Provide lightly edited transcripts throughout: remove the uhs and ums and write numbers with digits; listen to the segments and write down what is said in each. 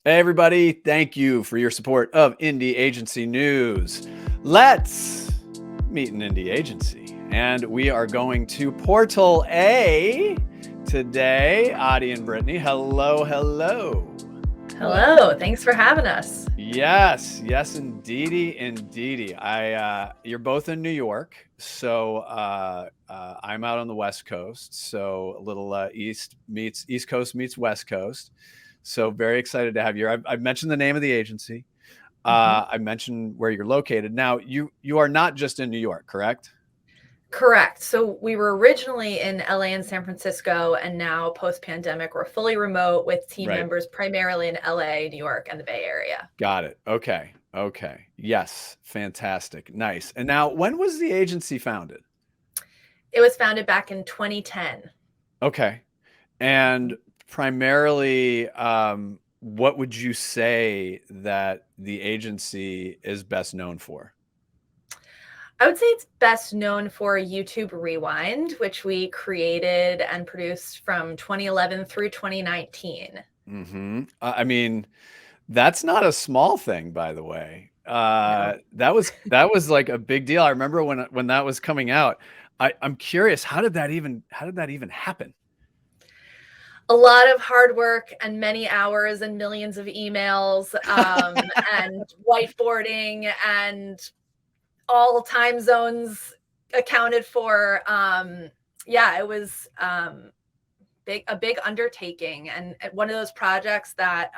Hey, everybody. Thank you for your support of Indie Agency News. Let's meet an indie agency. And we are going to Portal A today. Adi and Brittany, hello, hello. Hello. Thanks for having us. Yes, indeedy. You're both in New York, so I'm out on the West Coast. So a little East Coast meets West Coast. So very excited to have you. I've mentioned the name of the agency. I mentioned where you're located. Now you are not just in New York, correct? Correct. So we were originally in LA and San Francisco, and now post-pandemic, we're fully remote with team members primarily in LA, New York, and the Bay Area. Got it. Okay. Yes. Fantastic. Nice. And now, when was the agency founded? It was founded back in 2010. Okay. And primarily, what would you say that the agency is best known for? I would say it's best known for YouTube Rewind, which we created and produced from 2011 through 2019. I mean, that's not a small thing, by the way. No. That was like a big deal. I remember when that was coming out. I'm curious, how did that even happen? A lot of hard work and many hours and millions of emails and whiteboarding and all time zones accounted for. It was a big undertaking, and one of those projects that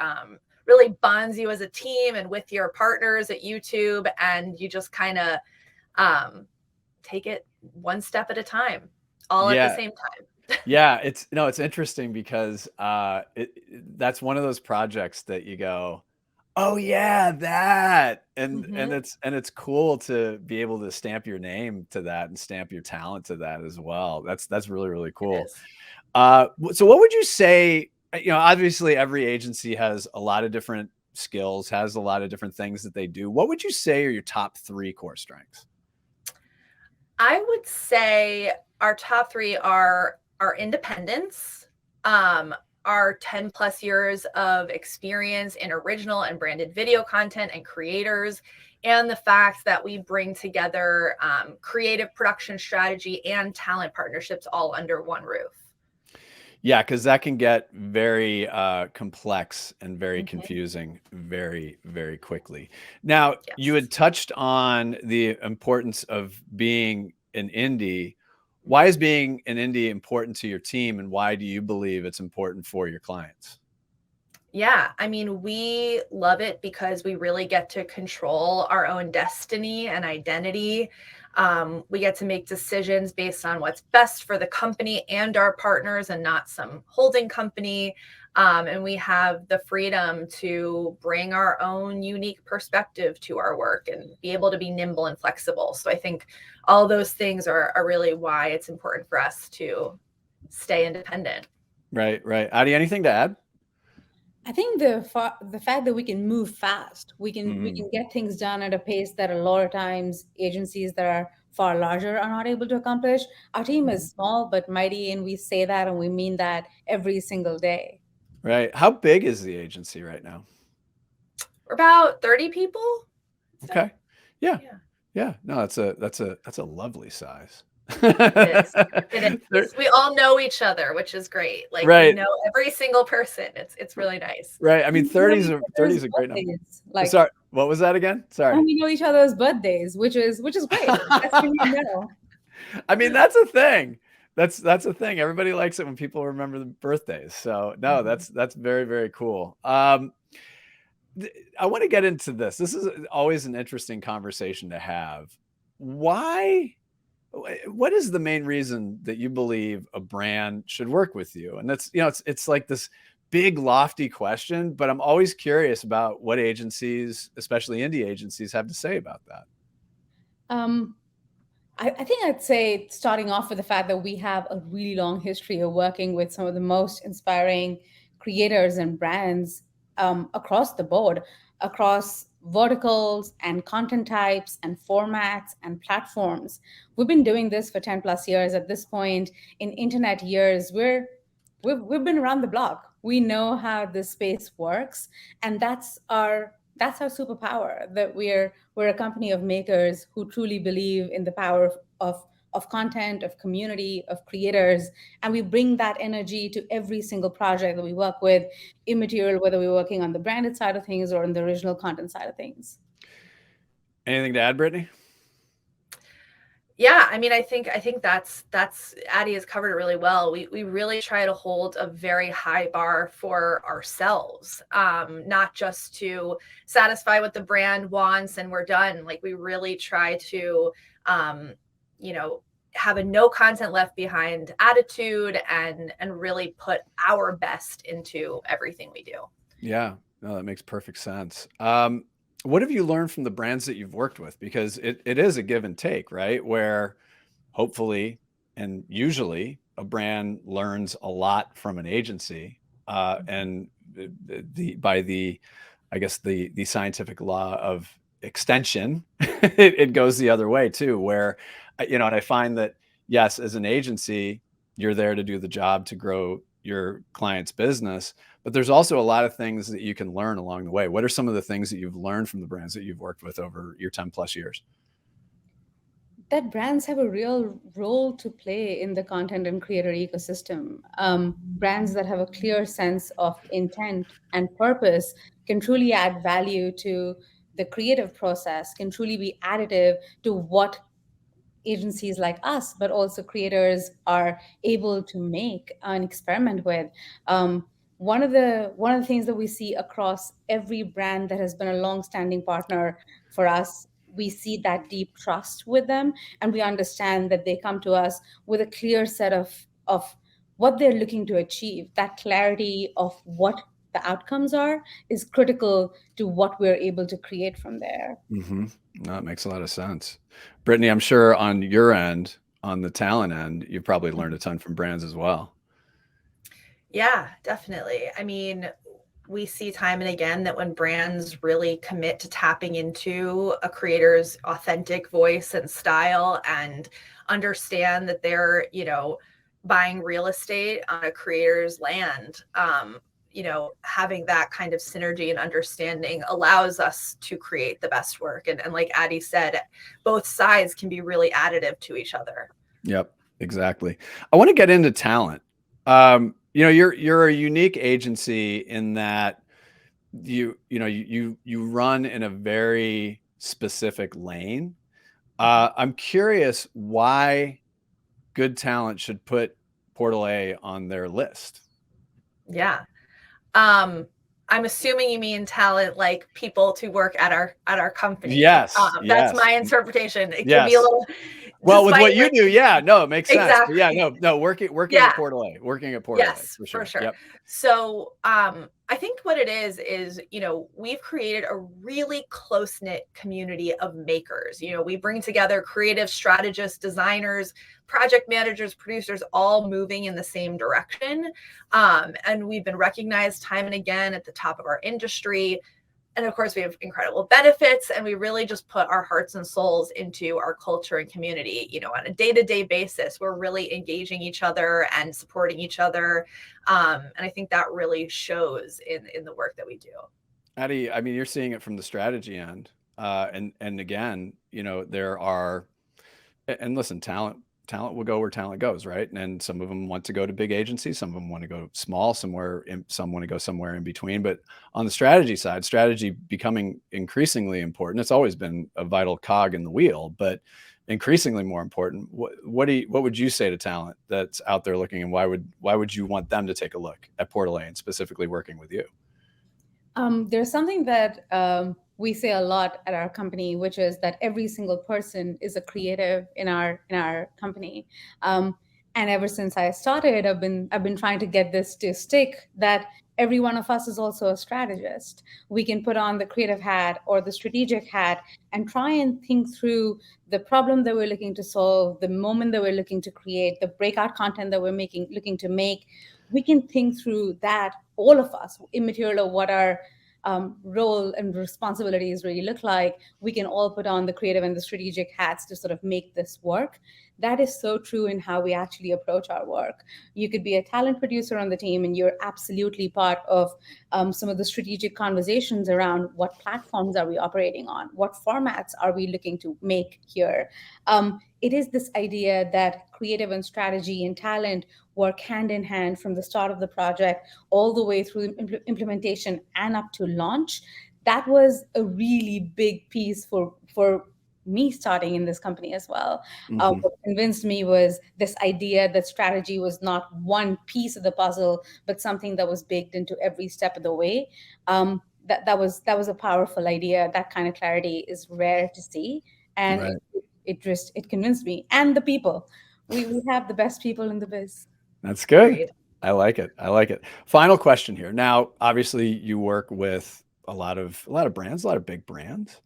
really bonds you as a team and with your partners at YouTube, and you just kind of take it one step at a time, all at the same time. Yeah, it's interesting because that's one of those projects that you go, oh yeah, that, and it's cool to be able to stamp your name to that and stamp your talent to that as well. That's really, really cool. So what would you say? Obviously every agency has a lot of different skills, has a lot of different things that they do. What would you say are your top 3 core strengths? I would say our top 3 are our independence, our 10 plus years of experience in original and branded video content and creators, and the fact that we bring together creative production strategy and talent partnerships all under one roof. Yeah, because that can get very complex and very confusing very, very quickly. Now, you had touched on the importance of being an indie. Why is being an indie important to your team, and why do you believe it's important for your clients? Yeah, I mean, we love it because we really get to control our own destiny and identity. We get to make decisions based on what's best for the company and our partners, and not some holding company. And we have the freedom to bring our own unique perspective to our work and be able to be nimble and flexible. So I think all those things are really why it's important for us to stay independent. Right. Adi, anything to add? I think the fact that we can move fast, we can get things done at a pace that a lot of times agencies that are far larger are not able to accomplish. Our team is small but mighty, and we say that and we mean that every single day. Right. How big is the agency right now? We're about 30 people. Okay. Yeah. No, that's a lovely size. It is. We all know each other, which is great. Like, we know every single person. It's really nice. Right. I mean, 30 is a great number. Like, sorry, what was that again? Sorry. And we know each other's birthdays, which is great. That's when you know. I mean, that's a thing. That's a thing. Everybody likes it when people remember the birthdays. So no, that's very, very cool. I want to get into this. This is always an interesting conversation to have. What is the main reason that you believe a brand should work with you? And that's, it's like this big lofty question, but I'm always curious about what agencies, especially indie agencies, have to say about that. I think I'd say, starting off with the fact that we have a really long history of working with some of the most inspiring creators and brands across the board, across verticals and content types and formats and platforms. We've been doing this for 10 plus years. At this point in internet years, we've been around the block. We know how this space works, and that's our superpower. That we're a company of makers who truly believe in the power of content, of community, of creators, and we bring that energy to every single project that we work with, immaterial, whether we're working on the branded side of things or on the original content side of things. Anything to add, Brittany? Yeah, I mean, I think that's Addie has covered it really well. We really try to hold a very high bar for ourselves, not just to satisfy what the brand wants and we're done. Like we really try to, um, you know, have a no content left behind attitude and really put our best into everything we do. Yeah, no, that makes perfect sense. What have you learned from the brands that you've worked with? Because it is a give and take, right? Where hopefully and usually a brand learns a lot from an agency, and by the, I guess the scientific law of extension, it goes the other way too. Where, and I find that yes, as an agency, you're there to do the job to grow your client's business, but there's also a lot of things that you can learn along the way. What are some of the things that you've learned from the brands that you've worked with over your 10 plus years? That brands have a real role to play in the content and creator ecosystem. Brands that have a clear sense of intent and purpose can truly add value to the creative process, can truly be additive to what agencies like us, but also creators are able to make and experiment with. One of the things that we see across every brand that has been a long-standing partner for us, we see that deep trust with them, and we understand that they come to us with a clear set of what they're looking to achieve. That clarity of what the outcomes are is critical to what we're able to create from there. Mm-hmm. No, that makes a lot of sense. Brittany, I'm sure on your end, on the talent end, you've probably learned a ton from brands as well. Yeah, definitely. I mean, we see time and again that when brands really commit to tapping into a creator's authentic voice and style and understand that they're, buying real estate on a creator's land, having that kind of synergy and understanding allows us to create the best work. And like Addie said, both sides can be really additive to each other. Yep, exactly. I want to get into talent. You're a unique agency in that you run in a very specific lane. I'm curious why good talent should put Portal A on their list. Yeah. I'm assuming you mean talent, like people to work at our company. Yes, That's yes, my interpretation. It can be a yes. little, Well, with despite what you like do, yeah, no, it makes sense. But yeah, exactly. no, working Yeah. at Portal A, Yes, for for sure. sure. Yep. So, I think what it is, we've created a really close knit community of makers. We bring together creative strategists, designers, project managers, producers, all moving in the same direction. And we've been recognized time and again at the top of our industry. And of course, we have incredible benefits, and we really just put our hearts and souls into our culture and community. On a day-to-day basis, we're really engaging each other and supporting each other, and I think that really shows in the work that we do. Addie, I mean, you're seeing it from the strategy end, and again, there are, and listen, talent will go where talent goes, right? And some of them want to go to big agencies, some of them want to go small, some want to go somewhere in between. But on the strategy side, strategy becoming increasingly important. It's always been a vital cog in the wheel, but increasingly more important. What would you say to talent that's out there looking, and why would you want them to take a look at Portal A and specifically working with you? There's something that we say a lot at our company, which is that every single person is a creative in our company. And ever since I started, I've been trying to get this to stick, that every one of us is also a strategist. We can put on the creative hat or the strategic hat and try and think through the problem that we're looking to solve, the moment that we're looking to create, the breakout content that we're looking to make. We can think through that, all of us, immaterial of what our role and responsibilities really look like. We can all put on the creative and the strategic hats to sort of make this work. that is so true in how we actually approach our work. You could be a talent producer on the team, and you're absolutely part of some of the strategic conversations around what platforms are we operating on, what formats are we looking to make here. It is this idea that creative and strategy and talent work hand in hand from the start of the project all the way through implementation and up to launch. That was a really big piece for me starting in this company as well. Hmm. What convinced me was this idea that strategy was not one piece of the puzzle, but something that was baked into every step of the way. That was a powerful idea. That kind of clarity is rare to see, and Right. it convinced me and the people. We have the best people in the biz. That's good. Agreed. I like it. I like it. Final question here. Now, obviously, you work with a lot of brands, a lot of big brands.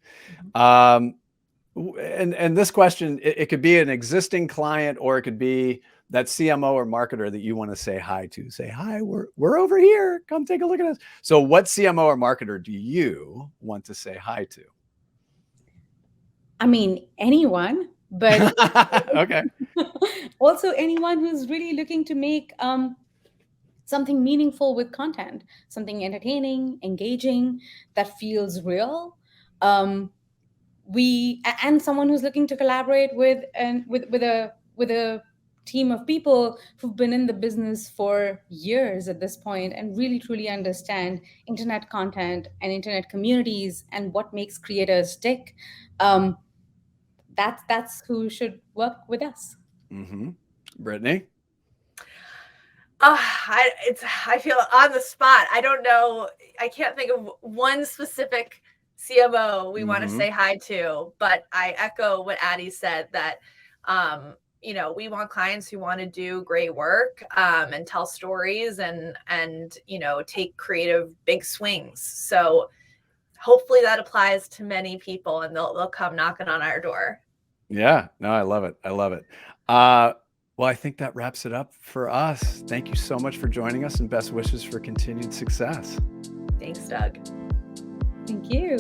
Um, and this question, it could be an existing client, or it could be that CMO or marketer that you want to say hi to. Say hi. We're over here. Come take a look at us. So, what CMO or marketer do you want to say hi to? I mean, anyone, but Okay. also anyone who's really looking to make something meaningful with content, something entertaining, engaging, that feels real. Um, and someone who's looking to collaborate with a team of people who've been in the business for years at this point and really truly understand internet content and internet communities and what makes creators tick. Um, that's who should work with us. Mm-hmm. Brittany? I feel on the spot. I don't know. I can't think of one specific CMO we want to Mm-hmm. say hi to, but I echo what Addie said that we want clients who want to do great work and tell stories and take creative big swings. So hopefully that applies to many people and they'll come knocking on our door. Yeah, no, I love it. I love it. Well, I think that wraps it up for us. Thank you so much for joining us, and best wishes for continued success. Thanks, Doug. Thank you.